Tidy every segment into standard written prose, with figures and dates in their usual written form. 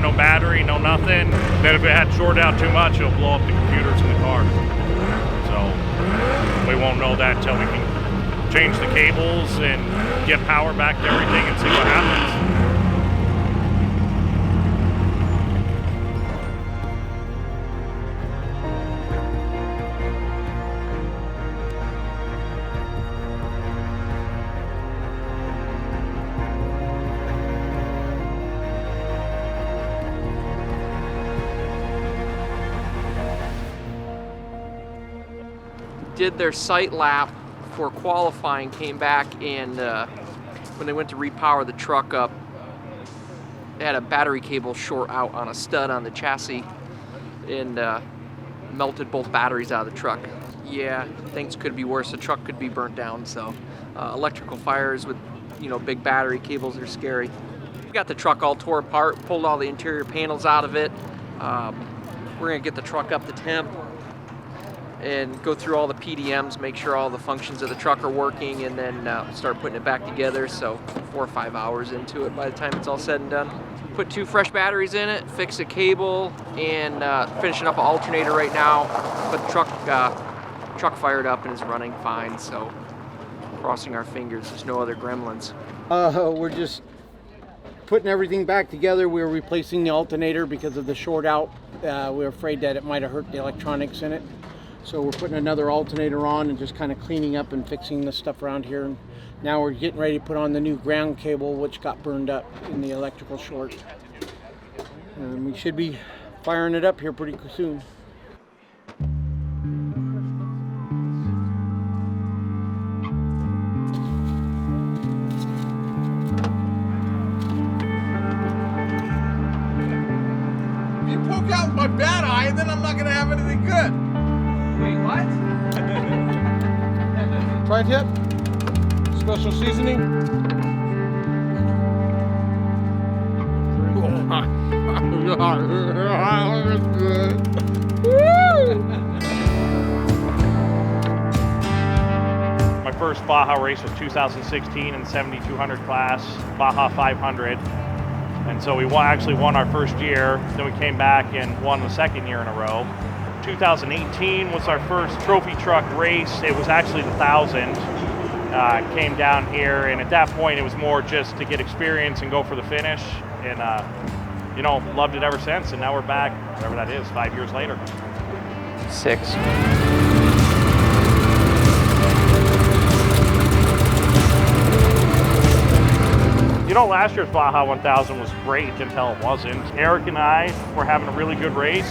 no battery, no nothing. Then if it had shorted out too much, it'll blow up the computers in the car. So we won't know that until we can change the cables and get power back to everything and see what happens. Did their site lap for qualifying, came back, and when they went to repower the truck up, they had a battery cable short out on a stud on the chassis and melted both batteries out of the truck. Yeah, things could be worse. The truck could be burnt down. So electrical fires with, you know, big battery cables are scary. We got the truck all tore apart, pulled all the interior panels out of it. We're gonna get the truck up to temp and go through all the PDMs, make sure all the functions of the truck are working, and then start putting it back together. So 4 or 5 hours into it by the time it's all said and done. Put 2 fresh batteries in it, fix a cable, and finishing up an alternator right now. But the truck fired up and is running fine, so crossing our fingers, there's no other gremlins. We're just putting everything back together. We're replacing the alternator because of the short out. We're afraid that it might have hurt the electronics in it. So we're putting another alternator on and just kind of cleaning up and fixing the stuff around here. And now we're getting ready to put on the new ground cable, which got burned up in the electrical short. And we should be firing it up here pretty soon. You poke out my bad eye, and then I'm not gonna have anything good. Wait, what? Tri-tip, special seasoning. Oh my God, that's good. Woo! My first Baja race was 2016 in the 7200 class, Baja 500. And so we actually won our first year, then we came back and won the second year in a row. 2018 was our first trophy truck race. It was actually the 1000. Came down here, and at that point it was more just to get experience and go for the finish. And you know, loved it ever since. And now we're back, whatever that is, 5 years later. 6. You know, last year's Baja 1000 was great until it wasn't. Eric and I were having a really good race.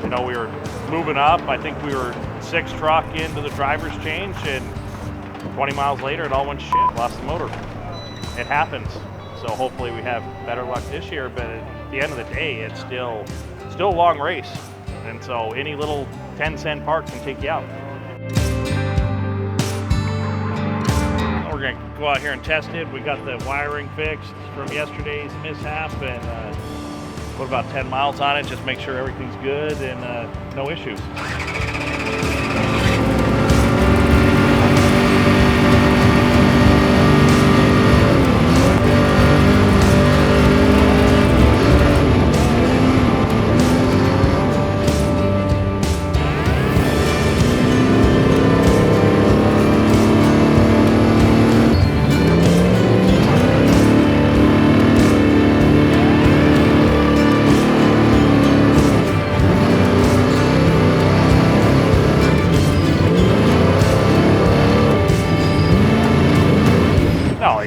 You know, we were moving up. I think we were 6 truck into the driver's change, and 20 miles later, it all went to shit. Lost the motor. It happens. So hopefully we have better luck this year. But at the end of the day, it's still a long race, and so any little 10-cent part can take you out. We're gonna go out here and test it. We got the wiring fixed from yesterday's mishap, and put about 10 miles on it, just make sure everything's good and no issues.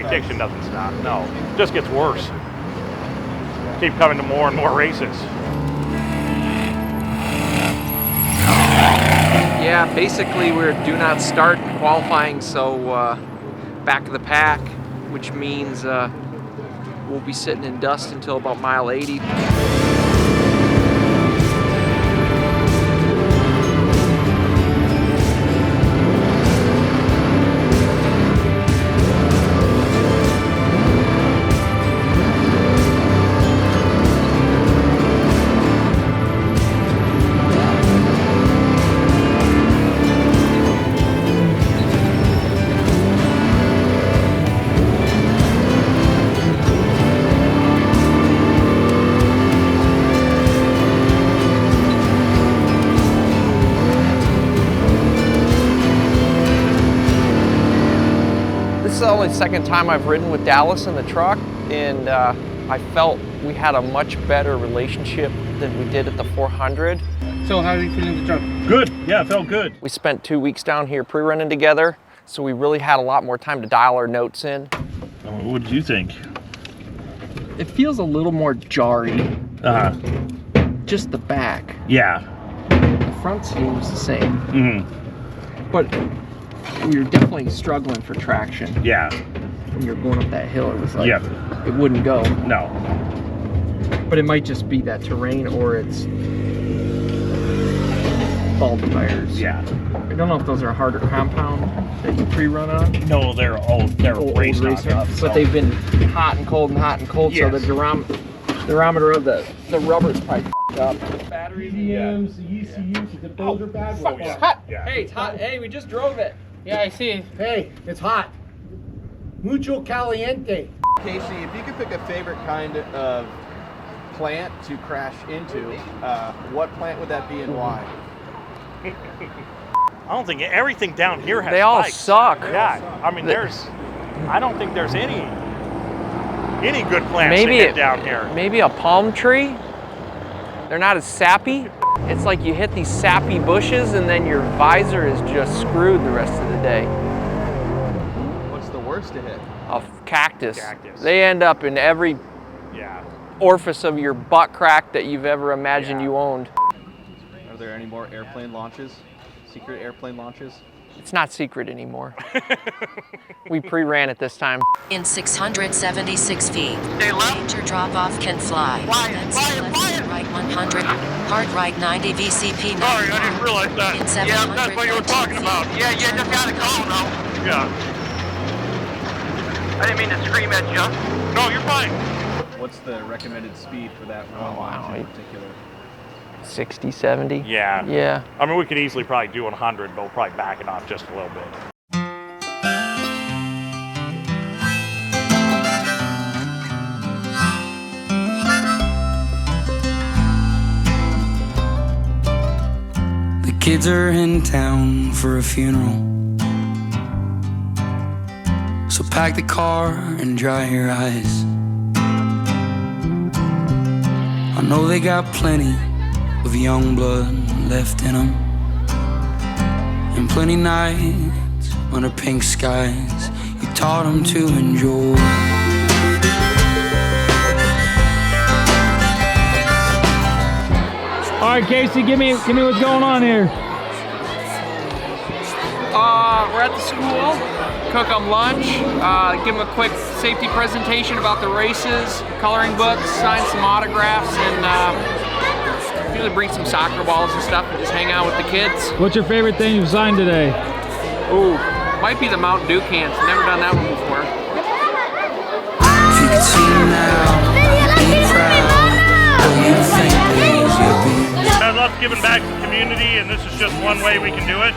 Addiction doesn't stop, no. It just gets worse. Keep coming to more and more races. Yeah, basically we're do not start in qualifying, so back of the pack, which means we'll be sitting in dust until about mile 80. probably the second time I've ridden with Dallas in the truck, and I felt we had a much better relationship than we did at the 400. So how do you feel in the truck? Good. Yeah, it felt good. We spent 2 weeks down here pre-running together, so we really had a lot more time to dial our notes in. What did you think? It feels a little more jarring. Just the back. Yeah. The front seems the same. Mm-hmm. But we were definitely struggling for traction. Yeah. When you're going up that hill, it was like, Yep. it wouldn't go. No. But it might just be that terrain or it's bald tires. Yeah. I don't know if those are harder compound that you pre-run on. No, they're old race knockups. But they've been hot and cold, Yes. so the durometer of the rubber's probably f***ed up. Batteries, the ECUs, the those are bad ones. yeah. It's hot. Yeah. Hey, it's hot. Hey, we just drove it. Yeah, I see. Hey, it's hot. Mucho caliente. Casey, if you could pick a favorite kind of plant to crash into, what plant would that be and why? I don't think everything down here has They all spikes. suck. Yeah. I mean, I don't think there's any good plants Maybe to hit down here. Maybe a palm tree. They're not as sappy. It's like you hit these sappy bushes and then your visor is just screwed the rest of the day. What's the worst to hit? A cactus. Cactus. They end up in every Yeah. orifice of your butt crack that you've ever imagined Yeah. you owned. Are there any more airplane launches? Secret airplane launches? It's not secret anymore. We pre-ran it this time. In 676 feet, major drop-off can fly. Then say left to right 100, hard right 90 VCP 90. Sorry, I didn't realize that. In 719 feet, Yeah, you just got a call now. Yeah. I didn't mean to scream at you. No, you're fine. What's the recommended speed for that one launch in particular? 60, 70? Yeah. Yeah. I mean, we could easily probably do 100, but we'll probably back it off just a little bit. The kids are in town for a funeral, so pack the car and dry your eyes. I know they got plenty of young blood left in them, and plenty nights under pink skies you taught them to enjoy. All right, Casey, give me what's going on here. We're at the school, cook them lunch, give them a quick safety presentation about the races, coloring books, sign some autographs, and usually bring some soccer balls and stuff and just hang out with the kids. What's your favorite thing you've signed today? Ooh, might be the Mountain Dew cans. Never done that one before. If you could see now, be proud. What you think these will be. I love giving back to the community, and this is just one way we can do it.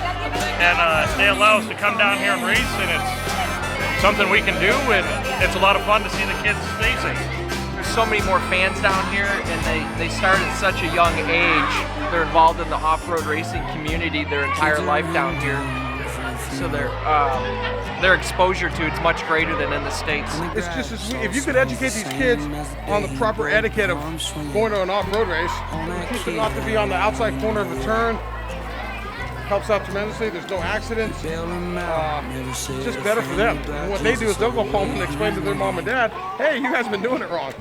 And they allow us to come down here and race, and it's something we can do, and it's a lot of fun to see the kids racing. There's so many more fans down here, and they start at such a young age. They're involved in the off-road racing community their entire life down here. So their exposure to it's much greater than in the States. It's just if you could educate these kids on the proper etiquette of going to an off-road race, teach them not to be on the outside corner of a turn. Helps out tremendously. There's no accidents. It's just better for them. And what they do is they'll go home and explain to their mom and dad, hey, you guys have been doing it wrong.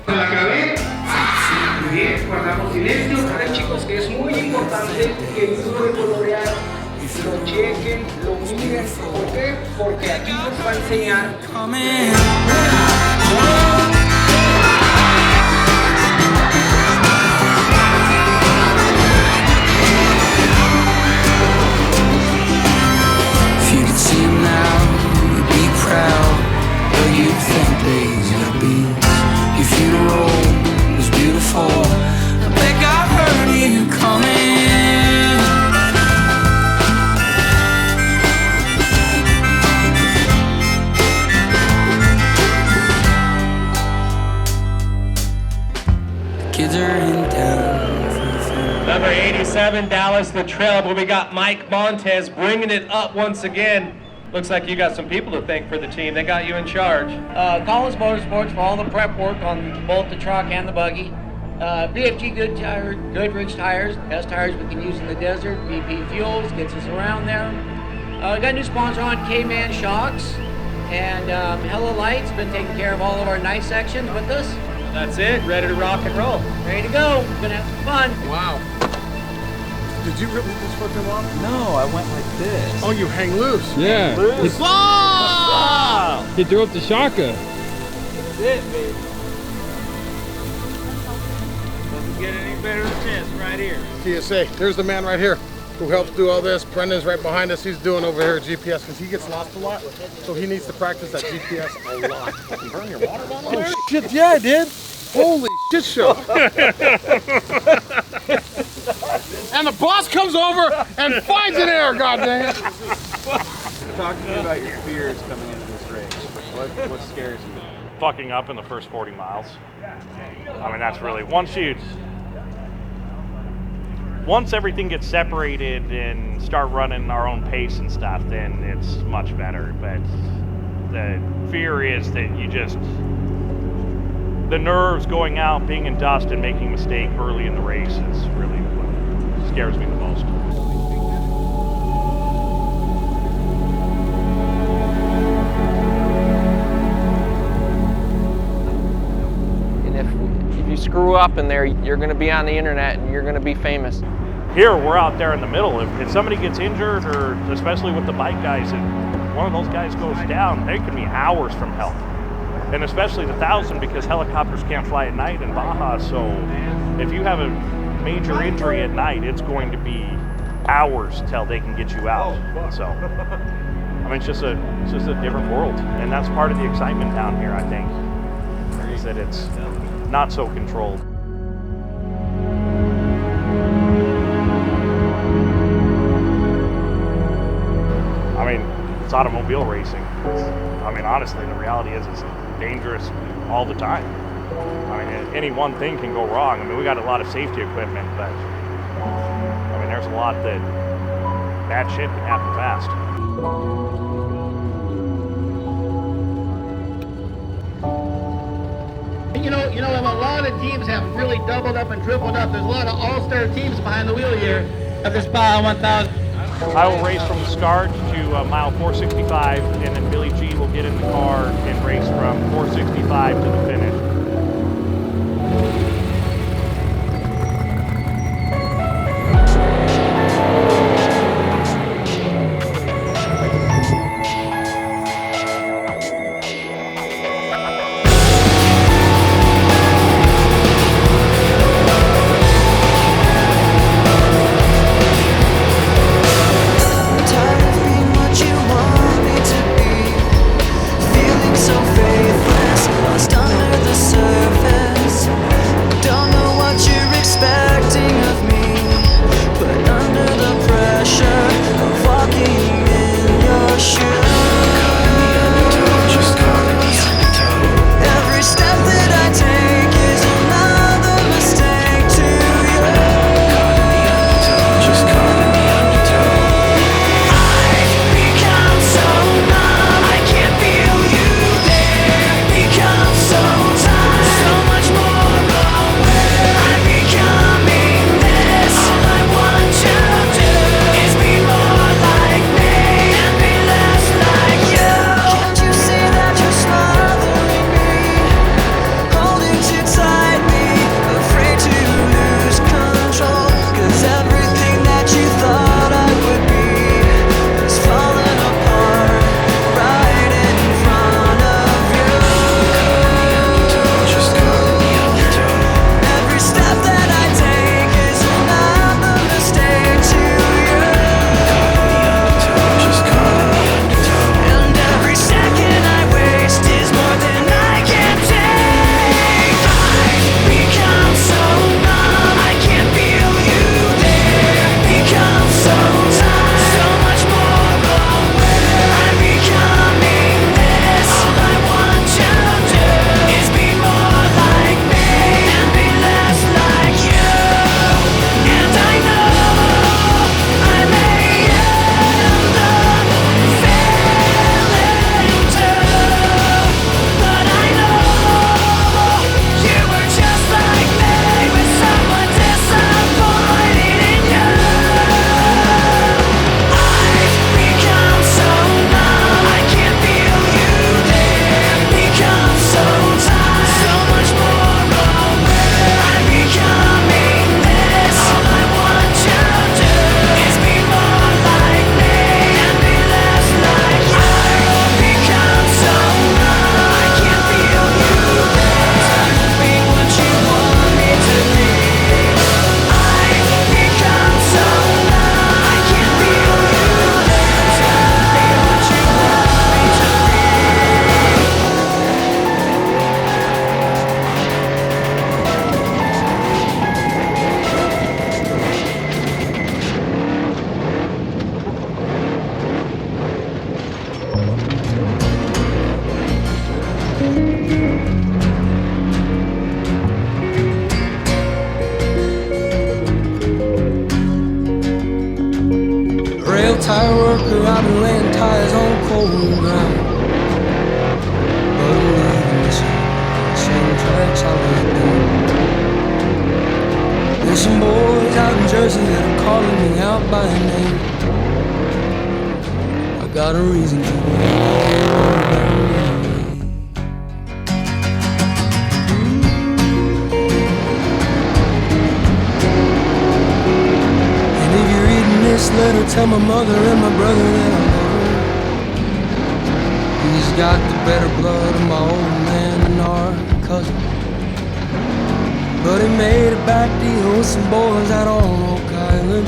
Guardamos silencio. Recuerden, chicos, que es muy importante que el grupo de colorear lo chequen, lo miren. ¿Por qué? Porque aquí nos va a enseñar. If you could see them now, you'd be proud. Where you think they's gonna be. Your funeral was beautiful. I bet God heard you coming. Kids are in town. Number 87, Dallas Luttrell, but we got Mike Montez bringing it up once again. Looks like you got some people to thank for the team. They got you in charge. Collins Motorsports for all the prep work on both the truck and the buggy. BFG Goodrich tires, best tires we can use in the desert. BP Fuels gets us around there. We got a new sponsor on, K-Man Shocks. And Hello Light's been taking care of all of our night sections with us. That's it, ready to rock and roll. Ready to go, gonna have some fun. Wow. Did you rip this fucking off? No, I went like this. Oh, you hang loose. Yeah. Loose. He threw up the shaka. That's it, baby. Doesn't get any better than this right here. TSA, there's the man right here who helps do all this. Brendan's right behind us. He's doing over here at GPS because he gets lost a lot. So he needs to practice that GPS a lot. You burn your water bottle? Oh, shit, yeah, I did. Holy shit show. And the boss comes over and finds an error, goddamn. Talk to me about your fears coming into this race. What scares you? Fucking up in the first 40 miles. I mean, that's really, once everything gets separated and start running our own pace and stuff, then it's much better. But the fear is that the nerves going out, being in dust and making a mistake early in the race is really what scares me the most. And if you screw up in there, you're going to be on the internet and you're going to be famous. Here, we're out there in the middle. If somebody gets injured, or especially with the bike guys, if one of those guys goes down, they could be hours from help. And especially the 1,000, because helicopters can't fly at night in Baja. So if you have a major injury at night, it's going to be hours till they can get you out. So, I mean, it's just a different world. And that's part of the excitement down here, I think, is that it's not so controlled. I mean, it's automobile racing. I mean, honestly, the reality is it's dangerous all the time. I mean, any one thing can go wrong. I mean, we got a lot of safety equipment, but I mean, there's a lot that bad shit can happen fast. You know, a lot of teams have really doubled up and tripled up. There's a lot of all-star teams behind the wheel here of this Baja 1000. I will race from the start to mile 465, and then Billy G will get in the car and race from 465 to the finish. So faithless, lost under the sun. There's some boys out in Jersey that are calling me out by name. I got a reason to. And if you're reading this letter, tell my mother and my brother that I love her. He's got the better blood of my old man and our cousin. But he made a bad deal with some boys out on Oak Island.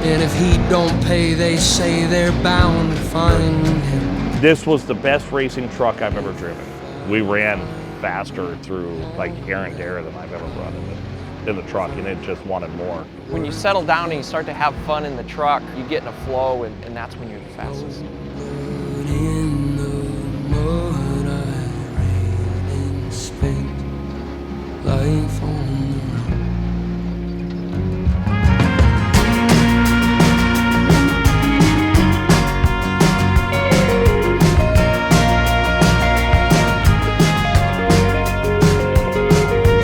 And if he don't pay, they say they're bound to find him. This was the best racing truck I've ever driven. We ran faster through like air and dare than I've ever run in the truck, and it just wanted more. When you settle down and you start to have fun in the truck, you get in a flow, and that's when you're the fastest. In the mud I ran and spent life on the run.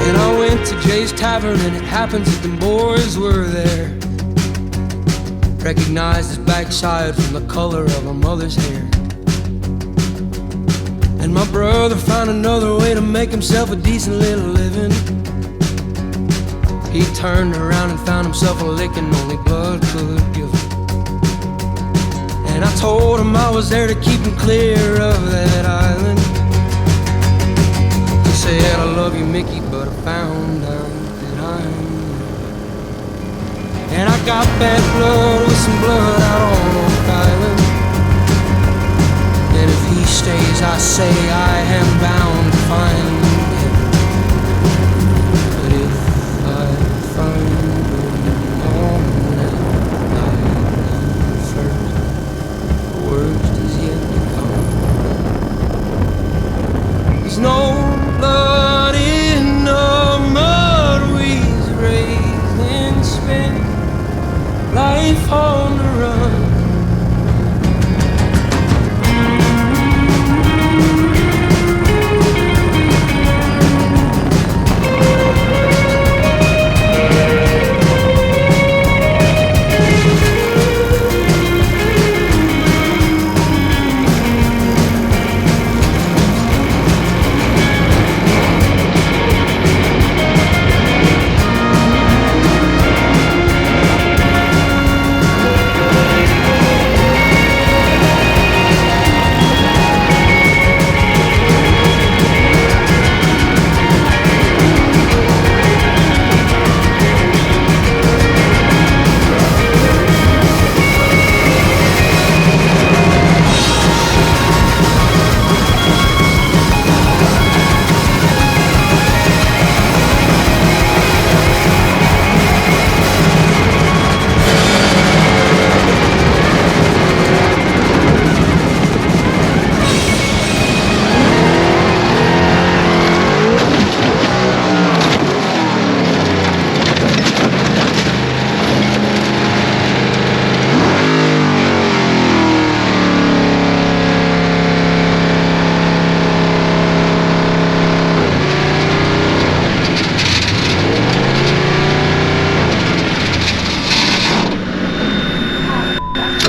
And I went to Jay's Tavern, and it happens that the boys were there. Recognized his backside from the color of her mother's hair. And my brother found another way to make himself a decent little living. He turned around and found himself a licking only blood could give him. And I told him I was there to keep him clear of that island. He said, I love you, Mickey, but I found out that I'm. And I got bad blood with some blood out on Oak Island. And if he stays, I say I am bound to find him. But if I find him on that island first, the worst is yet to come. There's no blood in the mud we's raised and spent. Life on the run.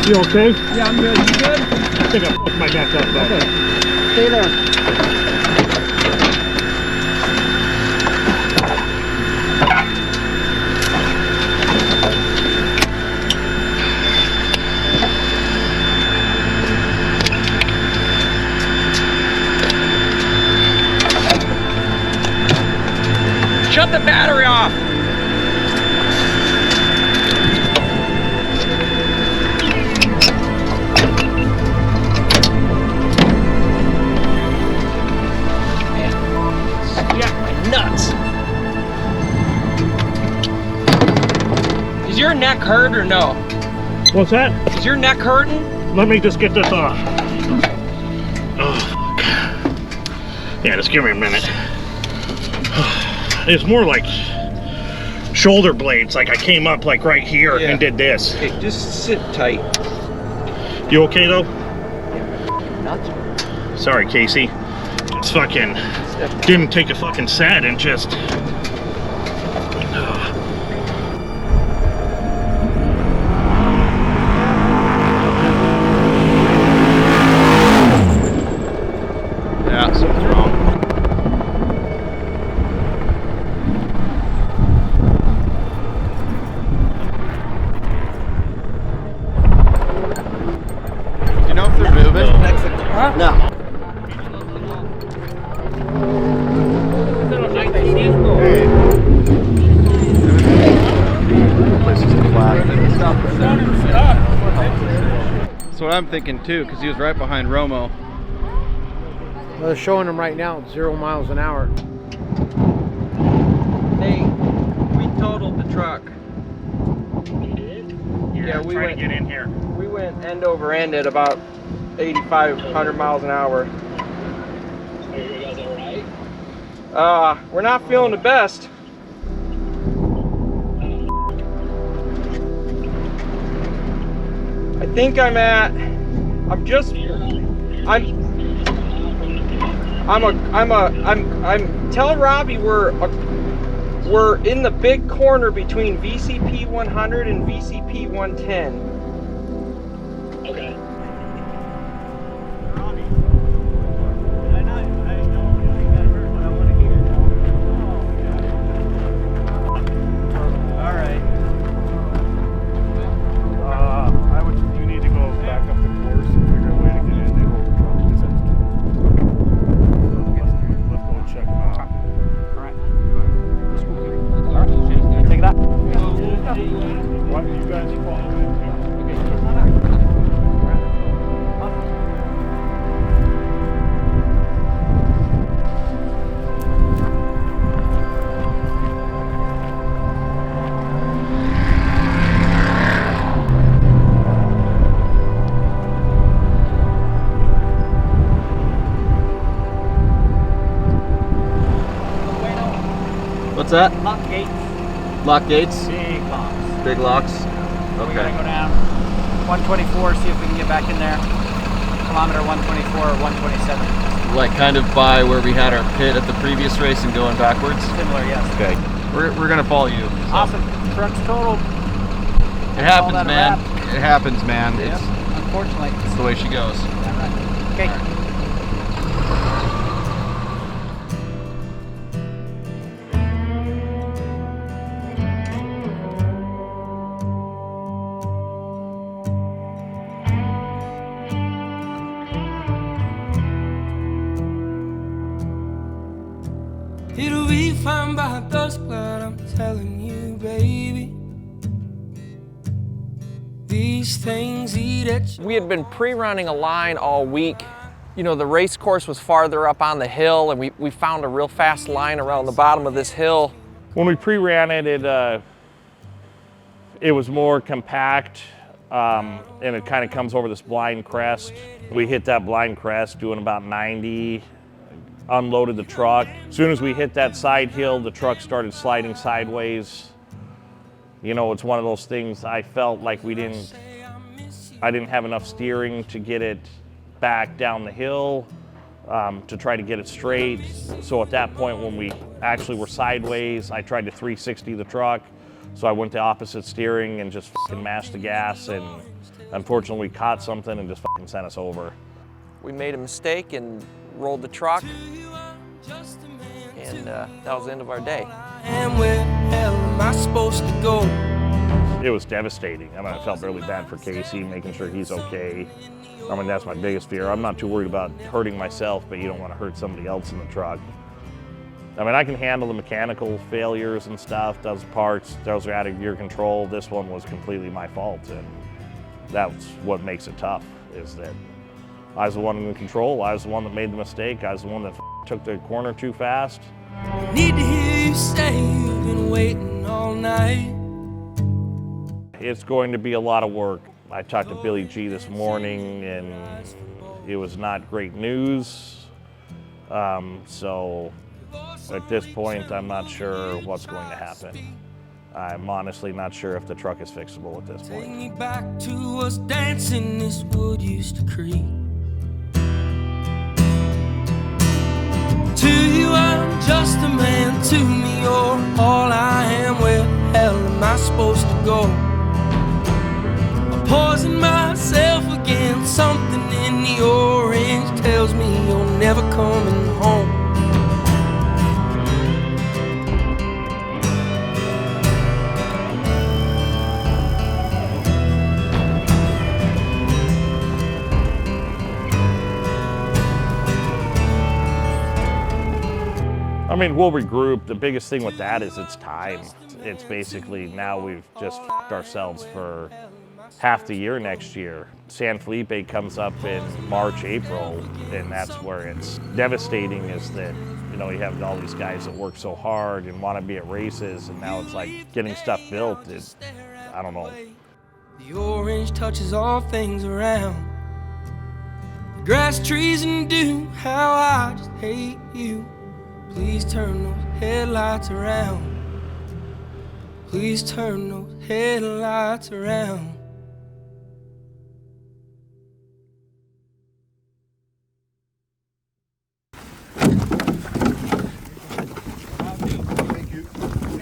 You okay? Yeah, I'm good. You good? I think I fucked my neck up though. Okay. Stay there. Shut the battery off! Nuts. Is your neck hurt or no? What's that? Is your neck hurting? Let me just get this off. Oh, yeah, just give me a minute. It's more like shoulder blades, like I came up like right here and did this. Hey, just sit tight. You okay though? Nuts. Sorry, Casey. It's fucking didn't take a fucking set and just That's what I'm thinking too, because he was right behind Romo. Well, they're showing them right now, 0 miles an hour. Hey, we totaled the truck. Yeah, we went to get in here. We went end over end at about 8,500 miles an hour. Are you guys all right? We're not feeling the best. I think I'm telling Robbie we're in the big corner between VCP 100 and VCP 110. Okay. You need to go back up the course and figure a way to get in. They hold the truck. Let's go check them out. All right. Take it out. What you guys follow in too? What's that? Lock gates. Lock gates? Big locks. Big locks? We gotta Okay. go down 124, see if we can get back in there. Kilometer 124 or 127. Like kind of by where we had our pit at the previous race and going backwards? Similar, yes. Okay. We're gonna follow you. So. Awesome. Truck's totaled. It happens, that a man. wrap. It happens, man. Yep. It's Unfortunately. the way she goes. Okay. It'll be fine by dusk, but I'm telling you, baby. These things eat at you. We had been pre-running a line all week. You know, the race course was farther up on the hill, and we found a real fast line around the bottom of this hill. When we pre-ran it, it was more compact, and it kind of comes over this blind crest. We hit that blind crest doing about 90, unloaded the truck. As soon as we hit that side hill, the truck started sliding sideways. You know, it's one of those things I felt like I didn't have enough steering to get it back down the hill, to try to get it straight. So at that point, when we actually were sideways, I tried to 360 the truck. So I went to opposite steering and just fucking mashed the gas, and unfortunately we caught something and just fucking sent us over. We made a mistake and rolled the truck, and that was the end of our day. And where the hell am I supposed to go? It was devastating. I mean, I felt really bad for Casey, making sure he's okay. I mean, that's my biggest fear. I'm not too worried about hurting myself, but you don't want to hurt somebody else in the truck. I mean, I can handle the mechanical failures and stuff, those parts, those are out of your control. This one was completely my fault, and that's what makes it tough, is that I was the one in control, I was the one that made the mistake, I was the one that took the corner too fast. Need to hear you say you've been waiting all night. It's going to be a lot of work. I talked to Billy G this morning, and it was not great news. So at this point, I'm not sure what's going to happen. I'm honestly not sure if the truck is fixable at this Take point. me back to us dancing this wood used to creep. To you I'm just a man, to me you're all I am. Where the hell am I supposed to go? I'm poisoning myself again. Something in the orange tells me you're never coming home. I'm mean, we'll regroup. The biggest thing with that is it's time. It's basically now we've just f***ed ourselves for half the year next year. San Felipe comes up in March, April, and that's where it's devastating is that, you know, you have all these guys that work so hard and want to be at races, and now it's like getting stuff built is, I don't know. The orange touches all things around. The grass, trees, and dew, how I just hate you. Please turn those headlights around. Please turn those headlights around.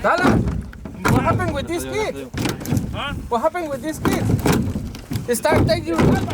Dallas, what happened with this kid? Huh? What happened with this kid? They start taking you.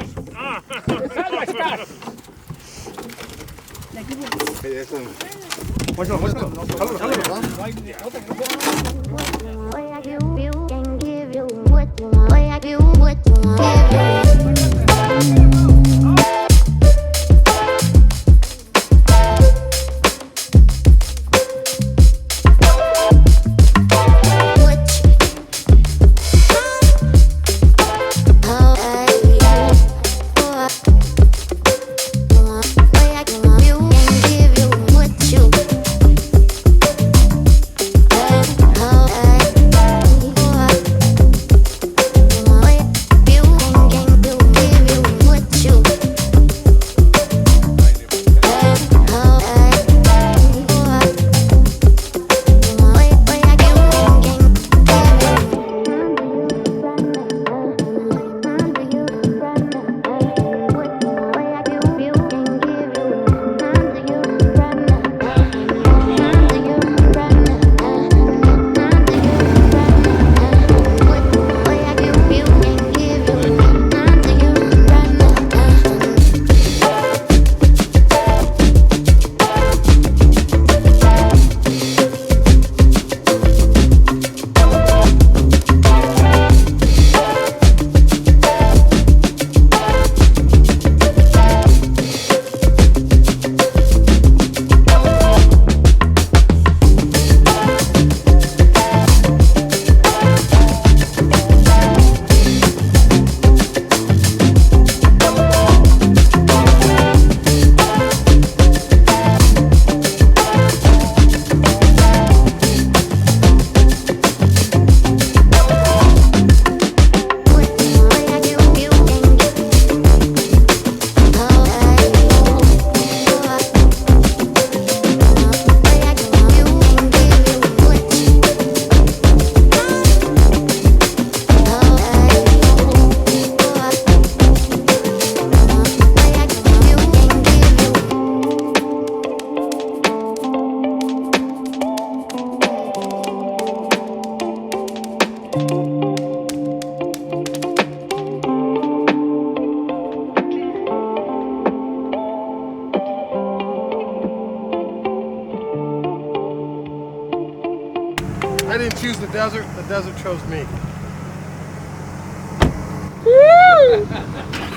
I didn't choose the desert chose me. Woo!